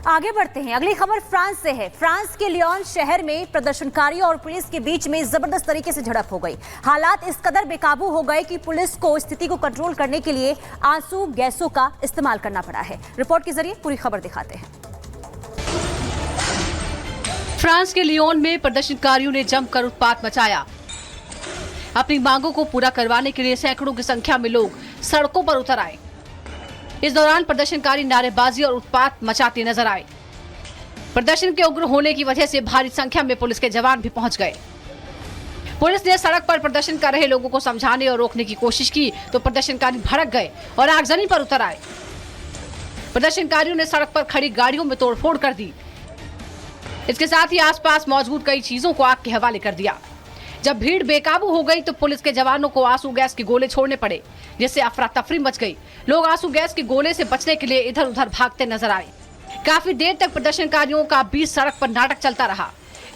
आगे बढ़ते हैं। अगली खबर फ्रांस से है। फ्रांस के लियोन शहर में प्रदर्शनकारियों और पुलिस के बीच में जबरदस्त तरीके से झड़प हो गई। हालात इस कदर बेकाबू हो गए कि पुलिस को स्थिति को कंट्रोल करने के लिए आंसू गैसों का इस्तेमाल करना पड़ा है। रिपोर्ट के जरिए पूरी खबर दिखाते हैं। फ्रांस के लियोन में प्रदर्शनकारियों ने जमकर उत्पात मचाया। अपनी मांगों को पूरा करवाने के लिए सैकड़ों की संख्या में लोग सड़कों पर उतर आए। इस दौरान प्रदर्शनकारी नारेबाजी और उत्पात मचाते नजर आए। प्रदर्शन के उग्र होने की वजह से भारी संख्या में पुलिस के जवान भी पहुंच गए। पुलिस ने सड़क पर प्रदर्शन कर रहे लोगों को समझाने और रोकने की कोशिश की तो प्रदर्शनकारी भड़क गए और आगजनी पर उतर आए। प्रदर्शनकारियों ने सड़क पर खड़ी गाड़ियों में तोड़फोड़ कर दी। इसके साथ ही आसपास मौजूद कई चीजों को आग के हवाले कर दिया। जब भीड़ बेकाबू हो गई तो पुलिस के जवानों को आंसू गैस के गोले छोड़ने पड़े, जिससे अफरा तफरी मच गई। लोग आंसू गैस के गोले से बचने के लिए इधर उधर भागते नजर आए। काफी देर तक प्रदर्शनकारियों का बीच सड़क पर नाटक चलता रहा।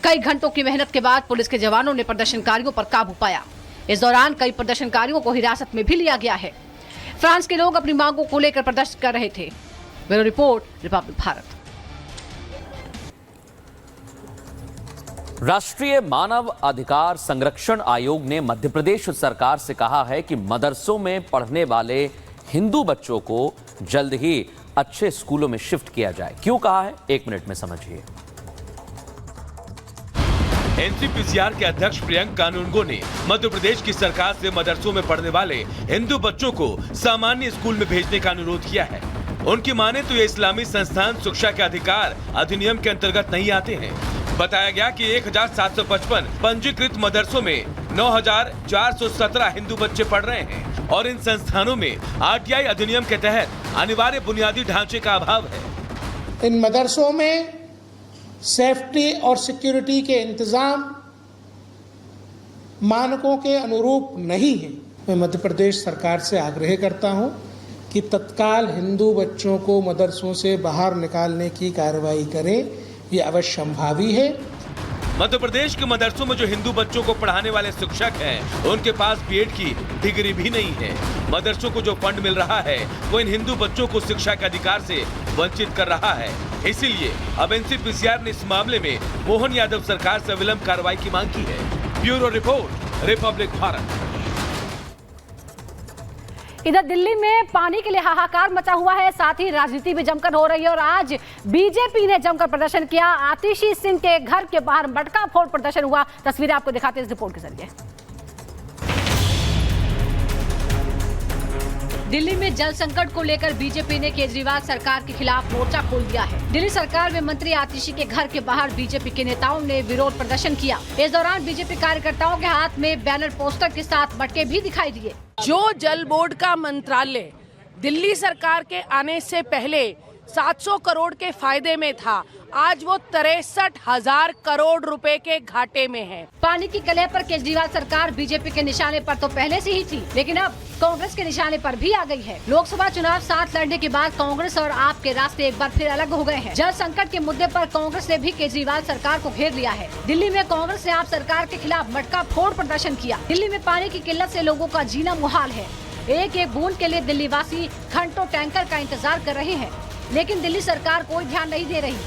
कई घंटों की मेहनत के बाद पुलिस के जवानों ने प्रदर्शनकारियों पर काबू पाया। इस दौरान कई प्रदर्शनकारियों को हिरासत में भी लिया गया है। फ्रांस के लोग अपनी मांगों को लेकर प्रदर्शन कर रहे थे। Bureau report, Republic Bharat. राष्ट्रीय मानव अधिकार संरक्षण आयोग ने मध्य प्रदेश सरकार से कहा है कि मदरसों में पढ़ने वाले हिंदू बच्चों को जल्द ही अच्छे स्कूलों में शिफ्ट किया जाए। क्यों कहा है, 1 मिनट में समझिए। एनसीपीसीआर के अध्यक्ष प्रियंक कानूनगो ने मध्य प्रदेश की सरकार से मदरसों में पढ़ने वाले हिंदू बच्चों को सामान्य स्कूल में भेजने का अनुरोध किया है। उनकी माने तो ये इस्लामी संस्थान शिक्षा के अधिकार अधिनियम के अंतर्गत नहीं आते हैं। बताया गया कि 1755 पंजीकृत मदरसों में 9417 हिंदू बच्चे पढ़ रहे हैं और इन संस्थानों में आरटीआई अधिनियम के तहत अनिवार्य बुनियादी ढांचे का अभाव है। इन मदरसों में सेफ्टी और सिक्योरिटी के इंतजाम मानकों के अनुरूप नहीं है। मैं मध्य प्रदेश सरकार से आग्रह करता हूं कि तत्काल हिंदू बच्चों को मदरसों से बाहर निकालने की कार्रवाई करें। ये अवश्य संभावी है। मध्य प्रदेश के मदरसों में जो हिंदू बच्चों को पढ़ाने वाले शिक्षक हैं, उनके पास बीएड की डिग्री भी नहीं है। मदरसों को जो फंड मिल रहा है वो इन हिंदू बच्चों को शिक्षा के अधिकार से वंचित कर रहा है। इसीलिए अब एनसीपीसीआर ने इस मामले में मोहन यादव सरकार से विलंब कार्रवाई की मांग की है। Bureau report, Republic Bharat. इधर दिल्ली में पानी के लिए हाहाकार मचा हुआ है, साथ ही राजनीति भी जमकर हो रही है और आज बीजेपी ने जमकर प्रदर्शन किया। आतिशी सिंह के घर के बाहर मटका फोड़ प्रदर्शन हुआ। तस्वीरें आपको दिखाते हैं इस रिपोर्ट के जरिए। दिल्ली में जल संकट को लेकर बीजेपी ने केजरीवाल सरकार के खिलाफ मोर्चा खोल दिया है। दिल्ली सरकार में मंत्री आतिशी के घर के बाहर बीजेपी के नेताओं ने विरोध प्रदर्शन किया। इस दौरान बीजेपी कार्यकर्ताओं के हाथ में बैनर पोस्टर के साथ मटके भी दिखाई दिए। जो जल बोर्ड का मंत्रालय दिल्ली सरकार के आने से पहले 700 करोड़ के फायदे में था, आज वो 63,000 करोड़ रुपए के घाटे में है। पानी की कलह पर केजरीवाल सरकार बीजेपी के निशाने पर तो पहले से ही थी, लेकिन अब कांग्रेस के निशाने पर भी आ गई है। लोकसभा चुनाव साथ लड़ने के बाद कांग्रेस और आप के रास्ते एक बार फिर अलग हो गए हैं। जल संकट के मुद्दे पर कांग्रेस ने भी केजरीवाल सरकार को घेर लिया है। दिल्ली में कांग्रेस ने आप सरकार के खिलाफ मटका फोड़ प्रदर्शन किया। दिल्ली में पानी की किल्लत से लोगों का जीना मुहाल है। एक एक बूंद के लिए दिल्ली वासी घंटों टैंकर का इंतजार कर रहे हैं, लेकिन दिल्ली सरकार कोई ध्यान नहीं दे रही।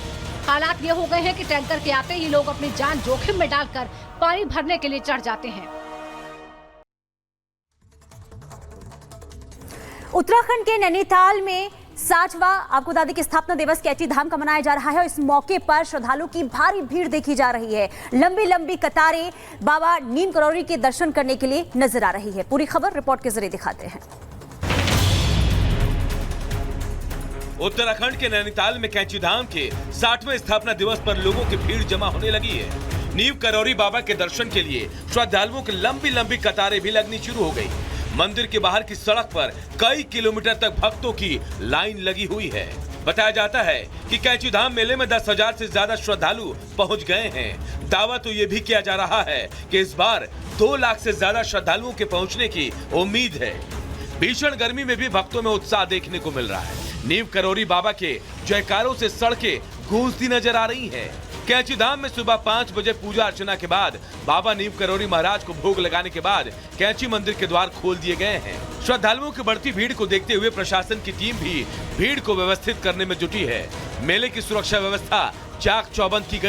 हालात ये हो गए हैं कि टैंकर के आते ही लोग अपनी जान जोखिम में डालकर पानी भरने के लिए चढ़ जाते हैं। उत्तराखंड के नैनीताल में 60वां आपको दादी की स्थापना दिवस कैची धाम का मनाया जा रहा है और इस मौके पर श्रद्धालुओं की भारी भीड़ देखी जा रही है। लंबी लंबी कतारें बाबा नीम करौरी के दर्शन करने के लिए नजर आ रही है। पूरी खबर रिपोर्ट के जरिए दिखाते हैं। उत्तराखंड के नैनीताल में कैंची धाम के 60वें स्थापना दिवस पर लोगों की भीड़ जमा होने लगी है। नीम करौरी बाबा के दर्शन के लिए श्रद्धालुओं की लंबी लंबी कतारें भी लगनी शुरू हो गई। मंदिर के बाहर की सड़क पर कई किलोमीटर तक भक्तों की लाइन लगी हुई है। बताया जाता है कि कैंची धाम मेले में 10,000 से ज्यादा श्रद्धालु पहुंच गए हैं। दावा तो ये भी किया जा रहा है कि इस बार 2 लाख से ज्यादा श्रद्धालुओं के पहुंचने की उम्मीद है। भीषण गर्मी में भी भक्तों में उत्साह देखने को मिल रहा है। नीम करौरी बाबा के जयकारों से सड़कें गूंजती नजर आ रही है। कैंची धाम में सुबह 5 बजे पूजा अर्चना के बाद बाबा नीम करौरी महाराज को भोग लगाने के बाद कैंची मंदिर के द्वार खोल दिए गए हैं। श्रद्धालुओं की बढ़ती भीड़ को देखते हुए प्रशासन की टीम भी भीड़ को व्यवस्थित करने में जुटी है। मेले की सुरक्षा व्यवस्था चाक चौबंद की गई।